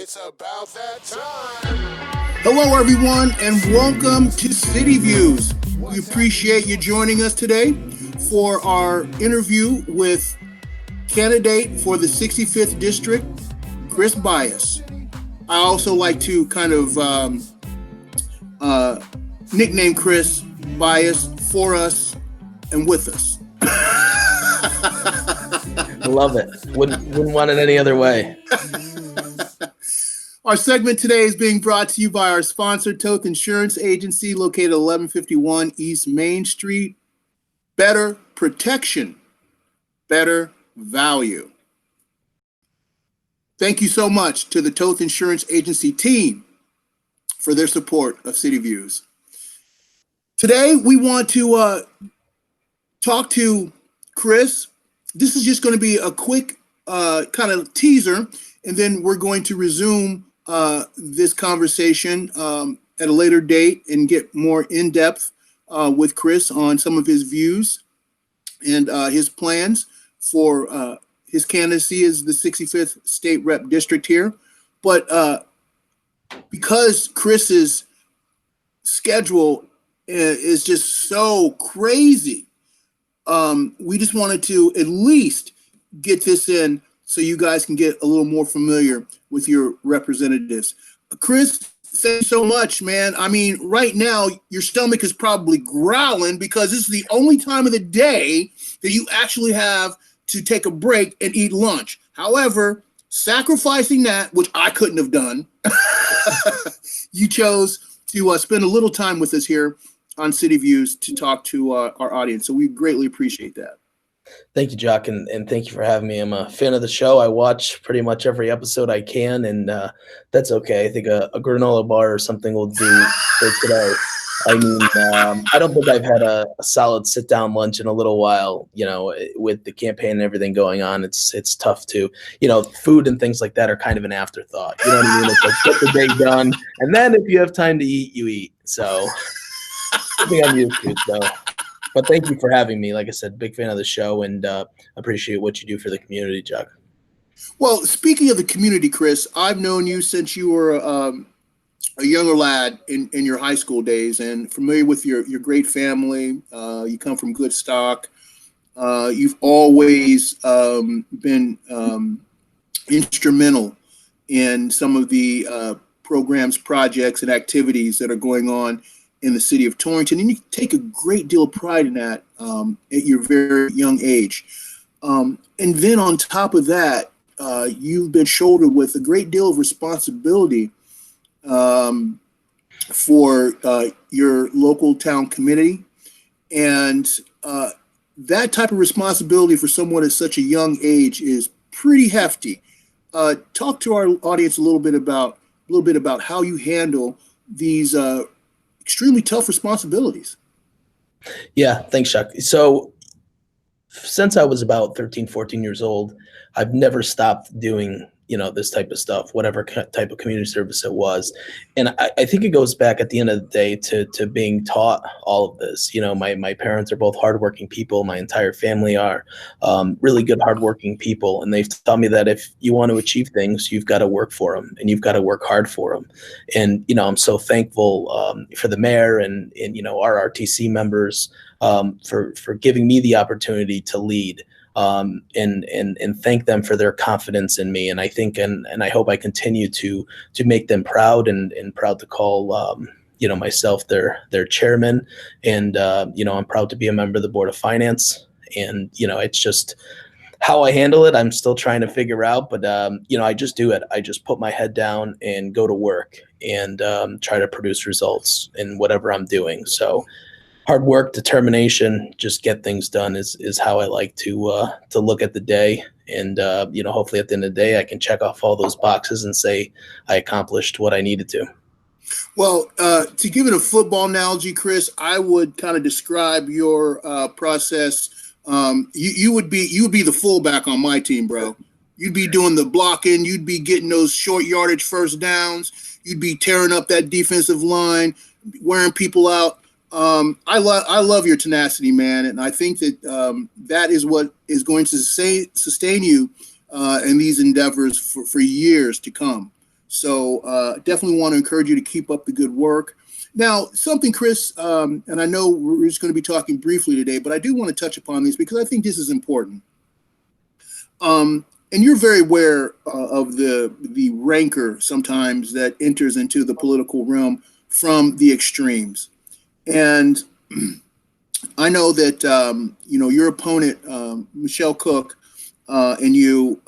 It's about that time. Hello, everyone, and welcome to City Views. We appreciate you joining us today for our interview with candidate for the 65th District, Chris Beyus. I also like to kind of nickname Chris Beyus for us and with us. I love it. Wouldn't want it any other way. Our segment today is being brought to you by our sponsor, Toth Insurance Agency, located at 1151 East Main Street. Better protection, better value. Thank you so much to the Toth Insurance Agency team for their support of City Views. Today, we want to talk to Chris. This is just going to be a quick kind of teaser, and then we're going to resume this conversation at a later date and get more in-depth with Chris on some of his views and his plans for his candidacy as the 65th State Rep District here. But because Chris's schedule is just so crazy, we just wanted to at least get this in so you guys can get a little more familiar with your representatives. Chris, thank you so much, man. I mean, right now, your stomach is probably growling because this is the only time of the day that you actually have to take a break and eat lunch. However, sacrificing that, which I couldn't have done, you chose to spend a little time with us here on City Views to talk to our audience. So we greatly appreciate that. Thank you, Jacque, and thank you for having me. I'm a fan of the show. I watch pretty much every episode I can, and that's okay. I think a granola bar or something will do for today. I mean, I don't think I've had a solid sit-down lunch in a little while, you know, with the campaign and everything going on. It's tough to, you know, food and things like that are kind of an afterthought. You know what I mean? It's like, get the day done, and then if you have time to eat, you eat. So I think I'm used to it, though. But thank you for having me. Like I said, big fan of the show, and appreciate what you do for the community, Jacque. Well, speaking of the community, Chris, I've known you since you were a younger lad in your high school days, and familiar with your great family. You come from good stock. You've always been instrumental in some of the programs, projects, and activities that are going on in the city of Torrington, and you take a great deal of pride in that at your very young age. And then on top of that, you've been shouldered with a great deal of responsibility for your local town community. And that type of responsibility for someone at such a young age is pretty hefty. Talk to our audience a little bit about how you handle these extremely tough responsibilities. Yeah, thanks, Jacque. So since I was about 13, 14 years old, I've never stopped doing, you know, this type of stuff, whatever type of community service it was. And I think it goes back at the end of the day to being taught all of this. You know, my parents are both hardworking people. My entire family are really good, hardworking people. And they've taught me that if you want to achieve things, you've got to work for them and you've got to work hard for them. And, you know, I'm so thankful for the mayor and, you know, our RTC members for giving me the opportunity to lead. And thank them for their confidence in me. And I think, and I hope I continue to make them proud and proud to call, you know, myself their chairman. And, you know, I'm proud to be a member of the Board of Finance. And, you know, it's just how I handle it. I'm still trying to figure out, but, you know, I just do it. I just put my head down and go to work and try to produce results in whatever I'm doing. So hard work, determination, just get things done is how I like to look at the day. And, you know, hopefully at the end of the day, I can check off all those boxes and say I accomplished what I needed to. Well, to give it a football analogy, Chris, I would kind of describe your process. You would be the fullback on my team, bro. You'd be doing the blocking. You'd be getting those short yardage first downs. You'd be tearing up that defensive line, wearing people out. I love your tenacity, man, and I think that that is what is going to sustain you in these endeavors for years to come. So definitely want to encourage you to keep up the good work. Now, something, Chris, and I know we're just going to be talking briefly today, but I do want to touch upon this because I think this is important. And you're very aware of the rancor sometimes that enters into the political realm from the extremes. And I know that your opponent, Michelle Cook, and you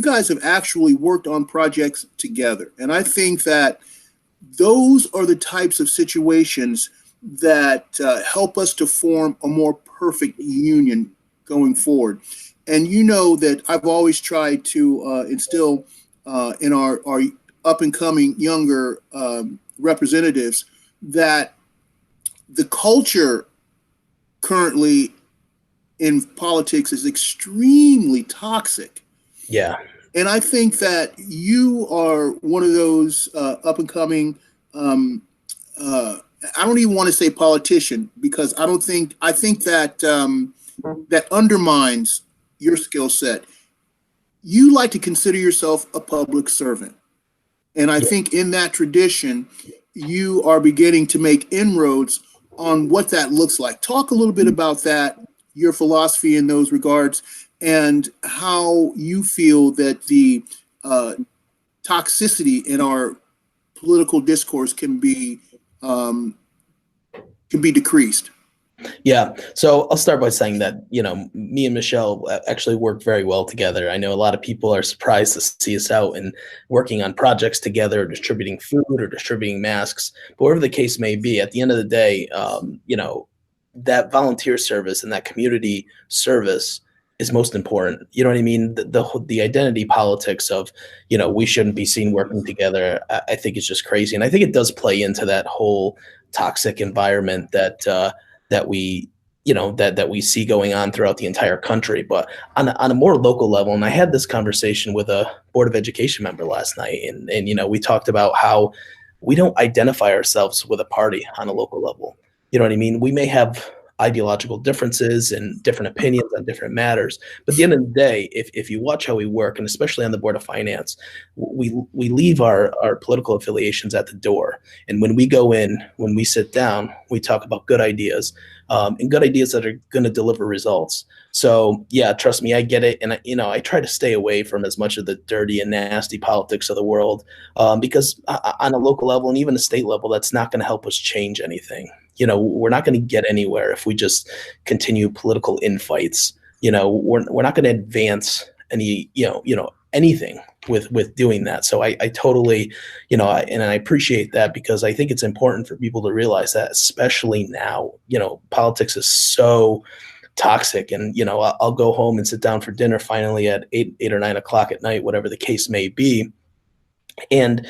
guys have actually worked on projects together. And I think that those are the types of situations that help us to form a more perfect union going forward. And you know that I've always tried to instill in our up and coming younger representatives that the culture currently in politics is extremely toxic. Yeah. And I think that you are one of those up and coming, I don't even want to say politician, because I think that that undermines your skill set. You like to consider yourself a public servant. And I think in that tradition, you are beginning to make inroads on what that looks like. Talk a little bit about that, your philosophy in those regards, and how you feel that the toxicity in our political discourse can be decreased. Yeah. So I'll start by saying that, me and Michelle actually work very well together. I know a lot of people are surprised to see us out and working on projects together, distributing food or distributing masks, but whatever the case may be, at the end of the day, that volunteer service and that community service is most important. You know what I mean? The identity politics of, we shouldn't be seen working together, I think is just crazy. And I think it does play into that whole toxic environment that we see going on throughout the entire country. But on a more local level, and I had this conversation with a Board of Education member last night, and we talked about how we don't identify ourselves with a party on a local level. You know what I mean? We may have ideological differences and different opinions on different matters, but at the end of the day, if you watch how we work, and especially on the Board of Finance, we leave our political affiliations at the door. And when we go in, when we sit down, we talk about good ideas, and good ideas that are going to deliver results. So yeah, trust me, I get it. And I try to stay away from as much of the dirty and nasty politics of the world, because on a local level and even a state level, that's not going to help us change anything. We're not going to get anywhere if we just continue political infights. We're not going to advance any, anything with doing that. So I totally, and I appreciate that, because I think it's important for people to realize that, especially now, politics is so toxic. And, I'll go home and sit down for dinner finally at 8 or 9 o'clock at night, whatever the case may be. And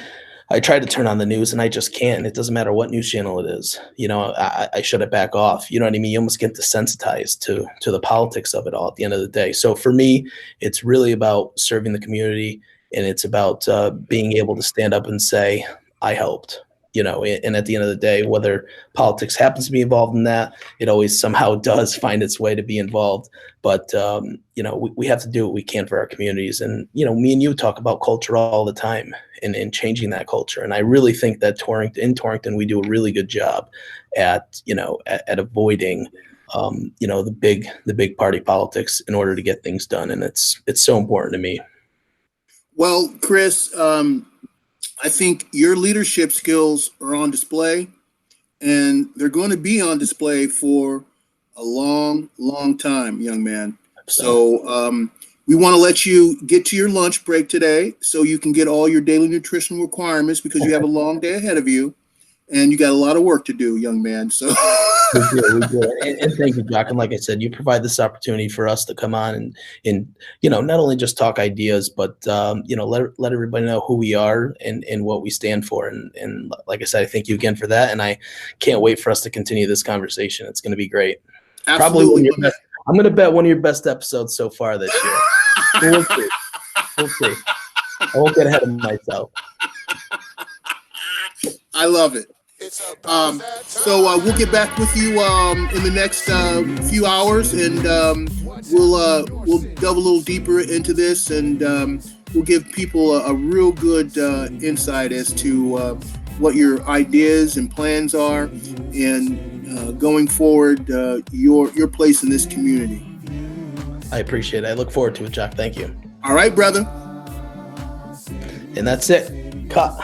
I try to turn on the news and I just can't. It doesn't matter what news channel it is. I shut it back off. You know what I mean? You almost get desensitized to the politics of it all at the end of the day. So for me, it's really about serving the community, and it's about being able to stand up and say, I helped. And at the end of the day, whether politics happens to be involved in that, it always somehow does find its way to be involved. But, we have to do what we can for our communities. And, me and you talk about culture all the time and changing that culture. And I really think that in Torrington, we do a really good job at avoiding, the big party politics in order to get things done. And it's so important to me. Well, Chris, I think your leadership skills are on display, and they're going to be on display for a long, long time, young man. So we want to let you get to your lunch break today so you can get all your daily nutrition requirements, because you have a long day ahead of you and you got a lot of work to do, young man. So we do. And thank you, Jacque. And like I said, you provide this opportunity for us to come on and not only just talk ideas, but let everybody know who we are and what we stand for. And like I said, I thank you again for that. And I can't wait for us to continue this conversation. It's going to be great. Absolutely. I'm going to bet one of your best episodes so far this year. We'll see. I won't get ahead of myself. I love it. So we'll get back with you in the next few hours, and we'll delve a little deeper into this, and will give people a real good insight as to what your ideas and plans are, and going forward, your place in this community. I appreciate it. I look forward to it, Jacque. Thank you. All right, brother. And that's it. Cut.